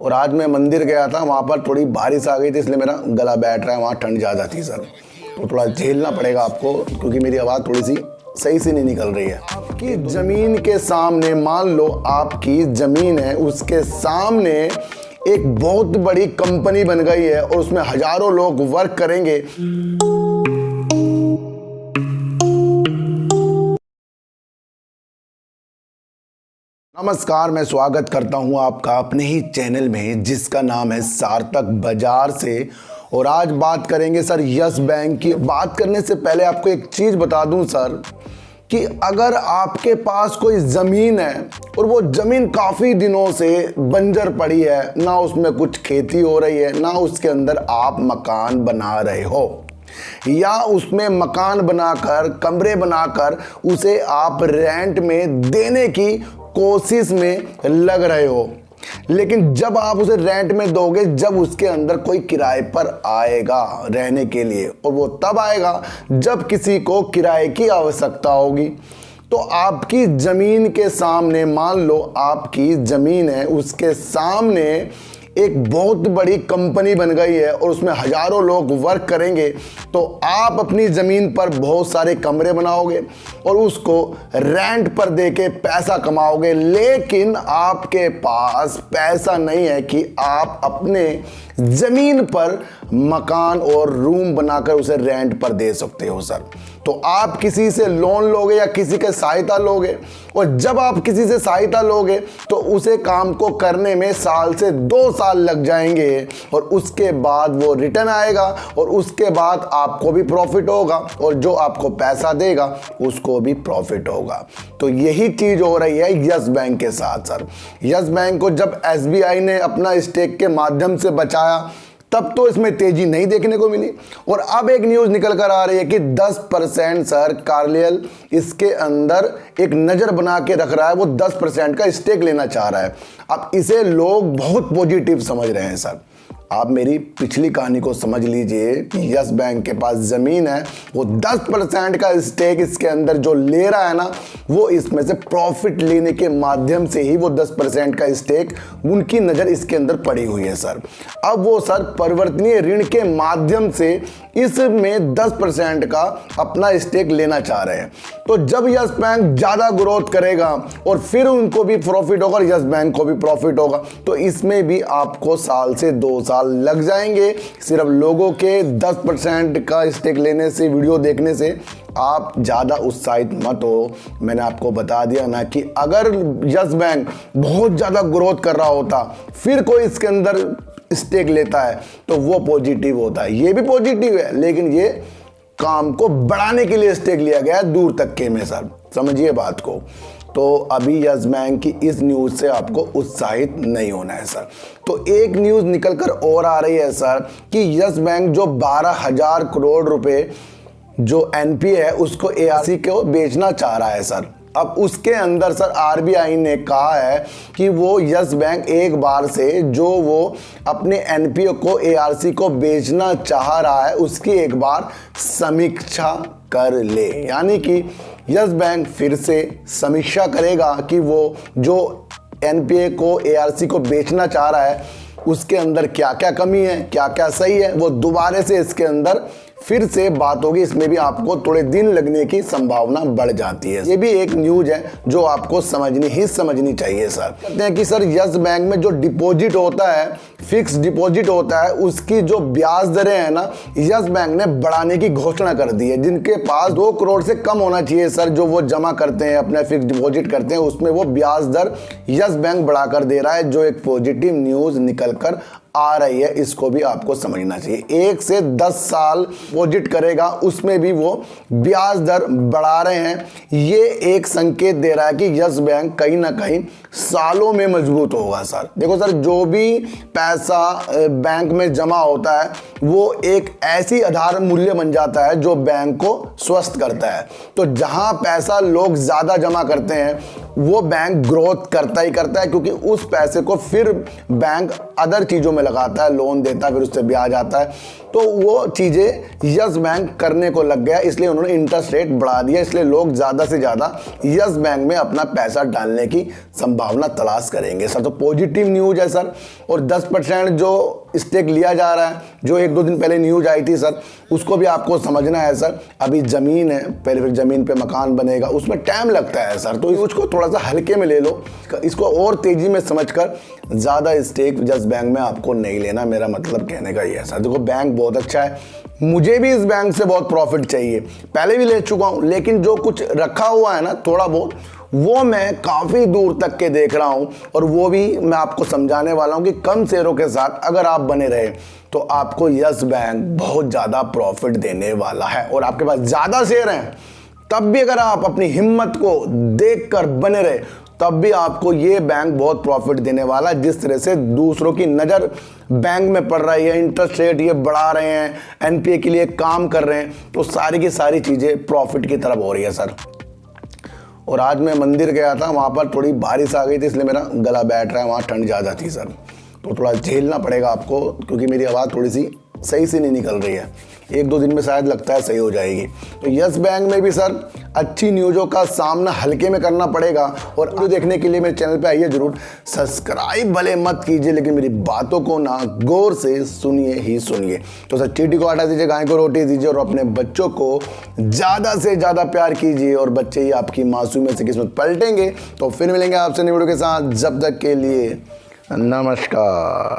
और आज मैं मंदिर गया था, वहाँ पर थोड़ी बारिश आ गई थी, इसलिए मेरा गला बैठ रहा है, वहाँ ठंड ज़्यादा थी सर, तो थोड़ा झेलना पड़ेगा आपको क्योंकि मेरी आवाज़ थोड़ी सी सही से नहीं निकल रही है। आपकी ज़मीन के सामने, मान लो आपकी ज़मीन है, उसके सामने एक बहुत बड़ी कंपनी बन गई है और उसमें हज़ारों लोग वर्क करेंगे। नमस्कार, मैं स्वागत करता हूं आपका अपने ही चैनल में जिसका नाम है सार्थक बाजार से। और आज बात करेंगे सर यस बैंक की। बात करने से पहले आपको एक चीज़ बता दूं सर कि अगर आपके पास कोई ज़मीन है और वो ज़मीन काफ़ी दिनों से बंजर पड़ी है, ना उसमें कुछ खेती हो रही है, ना उसके अंदर आप मकान बना रहे हो, या उसमें मकान बनाकर, कमरे बनाकर उसे आप रेंट में देने की कोशिश में लग रहे हो, लेकिन जब आप उसे रेंट में दोगे जब उसके अंदर कोई किराए पर आएगा रहने के लिए, और वो तब आएगा जब किसी को किराए की आवश्यकता होगी। तो आपकी ज़मीन के सामने, मान लो आपकी ज़मीन है, उसके सामने एक बहुत बड़ी कंपनी बन गई है और उसमें हज़ारों लोग वर्क करेंगे, तो आप अपनी ज़मीन पर बहुत सारे कमरे बनाओगे और उसको रेंट पर देके पैसा कमाओगे, लेकिन आपके पास पैसा नहीं है कि आप अपने ज़मीन पर मकान और रूम बनाकर उसे रेंट पर दे सकते हो सर। तो आप किसी से लोन लोगे या किसी के सहायता लोगे, और जब आप किसी से सहायता लोगे तो उसे काम को करने में साल से 2 साल लग जाएंगे, और उसके बाद वो रिटर्न आएगा और उसके बाद आपको भी प्रॉफिट होगा और जो आपको पैसा देगा उसको भी प्रॉफिट होगा। तो यही चीज़ हो रही है यस बैंक के साथ सर। यस बैंक को जब SBI ने अपना स्टेक के माध्यम से बचाया तब तो इसमें तेजी नहीं देखने को मिली, और अब एक न्यूज़ निकल कर आ रही है कि 10% सर कार्लियल इसके अंदर एक नज़र बना के रख रहा है, वो 10% का स्टेक लेना चाह रहा है। अब इसे लोग बहुत पॉजिटिव समझ रहे हैं सर। आप मेरी पिछली कहानी को समझ लीजिए कि यस बैंक के पास ज़मीन है, वो 10% का स्टेक इसके अंदर जो ले रहा है ना, वो इसमें से प्रॉफिट लेने के माध्यम से ही वो 10% का स्टेक, उनकी नज़र इसके अंदर पड़ी हुई है सर। अब वो सर परिवर्तनीय ऋण के माध्यम से इसमें 10% का अपना स्टेक लेना चाह रहे हैं। तो जब यस बैंक ज़्यादा ग्रोथ करेगा और फिर उनको भी प्रॉफिट होगा और यस बैंक को भी प्रॉफिट होगा, तो इसमें भी आपको साल से 2 साल लग जाएंगे। सिर्फ लोगों के 10% का स्टेक लेने से, वीडियो देखने से आप ज़्यादा उत्साहित मत हो। मैंने आपको बता दिया ना कि अगर यस बैंक बहुत ज़्यादा ग्रोथ कर रहा होता फिर कोई इसके अंदर स्टेक लेता है तो वो पॉजिटिव होता है। ये भी पॉजिटिव है, लेकिन ये काम को बढ़ाने के लिए स्टेक लिया गया है दूर तक के में सर, समझिए बात को। तो अभी यस बैंक की इस न्यूज़ से आपको उत्साहित नहीं होना है सर। तो एक न्यूज़ निकल कर और आ रही है सर कि यस बैंक जो 12,000 करोड़ रुपए जो NPA है उसको ARC को बेचना चाह रहा है सर। अब उसके अंदर सर RBI ने कहा है कि वो यस बैंक एक बार से जो वो अपने NPA को ARC को बेचना चाह रहा है उसकी एक बार समीक्षा कर ले, यानी कि यस बैंक फिर से समीक्षा करेगा कि वो जो NPA को ARC को बेचना चाह रहा है उसके अंदर क्या क्या कमी है, क्या क्या सही है, वो दोबारा से इसके अंदर फिर से बात होगी। इसमें भी आपको थोड़े दिन लगने की संभावना बढ़ जाती है। ये भी एक न्यूज़ है जो आपको समझनी चाहिए सर। कहते हैं कि सर यस बैंक में जो डिपॉजिट होता है, फिक्स डिपॉजिट होता है, उसकी जो ब्याज दरें हैं ना, यस बैंक ने बढ़ाने की घोषणा कर दी है। जिनके पास 2 करोड़ से कम होना चाहिए सर, जो वो जमा करते हैं, अपना फिक्स डिपॉजिट करते हैं, उसमें वो ब्याज दर यस बैंक बढ़ाकर दे रहा है, जो एक पॉजिटिव न्यूज़ निकल कर आ रही है। इसको भी आपको समझना चाहिए। 1 से 10 साल डिपॉजिट करेगा उसमें भी वो ब्याज दर बढ़ा रहे हैं। ये एक संकेत दे रहा है कि यस बैंक कहीं ना कहीं सालों में मजबूत होगा सर। देखो सर, जो भी पैसा बैंक में जमा होता है वो एक ऐसी आधार मूल्य बन जाता है जो बैंक को स्वस्थ करता है। तो जहां पैसा लोग ज़्यादा जमा करते हैं वो बैंक ग्रोथ करता ही करता है, क्योंकि उस पैसे को फिर बैंक अदर चीज़ों में लगाता है, लोन देता है, फिर उससे ब्याज आता है। तो वो चीज़ें यस बैंक करने को लग गया, इसलिए उन्होंने इंटरेस्ट रेट बढ़ा दिया। इसलिए लोग ज़्यादा से ज़्यादा यस बैंक में अपना पैसा डालने की संभावना तलाश करेंगे सर। तो पॉजिटिव न्यूज़ है सर। और 10% जो स्टेक लिया जा रहा है, जो 1-2 दिन पहले न्यूज़ आई थी सर, उसको भी आपको समझना है सर। अभी ज़मीन है, पहले फिर ज़मीन पे मकान बनेगा, उसमें टाइम लगता है सर। तो उसको थोड़ा सा हल्के में ले लो, इसको और तेज़ी में समझकर ज़्यादा स्टेक यस बैंक में आपको नहीं लेना। मेरा मतलब कहने का ये है सर। देखो बैंक बहुत अच्छा है, मुझे भी इस बैंक से बहुत प्रॉफिट चाहिए, पहले भी ले चुका हूँ, लेकिन जो कुछ रखा हुआ है ना थोड़ा बहुत, वो मैं काफ़ी दूर तक के देख रहा हूँ। और वो भी मैं आपको समझाने वाला हूँ कि कम शेयरों के साथ अगर आप बने रहे तो आपको यस बैंक बहुत ज़्यादा प्रॉफिट देने वाला है। और आपके पास ज़्यादा शेयर हैं तब भी अगर आप अपनी हिम्मत को देखकर बने रहे तब भी आपको ये बैंक बहुत प्रॉफिट देने वाला है। जिस तरह से दूसरों की नज़र बैंक में पड़ रही है, इंटरेस्ट रेट ये बढ़ा रहे हैं, एनपीए के लिए काम कर रहे हैं, तो सारी की सारी चीज़ें प्रॉफिट की तरफ हो रही है सर। और आज मैं मंदिर गया था, वहाँ पर थोड़ी बारिश आ गई थी, इसलिए मेरा गला बैठ रहा है, वहाँ ठंड ज़्यादा थी सर। तो थोड़ा झेलना पड़ेगा आपको, क्योंकि मेरी आवाज़ थोड़ी सी सही से नहीं निकल रही है। 1-2 दिन में शायद लगता है सही हो जाएगी। तो यस बैंक में भी सर अच्छी न्यूज़ों का सामना हल्के में करना पड़ेगा। और वीडियो देखने के लिए मेरे चैनल पे आइए ज़रूर, सब्सक्राइब भले मत कीजिए, लेकिन मेरी बातों को ना गौर से सुनिए ही सुनिए। तो सर चींटी को आटा दीजिए, गाय को रोटी दीजिए, और अपने बच्चों को ज़्यादा से ज़्यादा प्यार कीजिए, और बच्चे ही आपकी मासूमियत से किस्मत पलटेंगे। तो फिर मिलेंगे आपसे नई वीडियो के साथ, जब तक के लिए नमस्कार।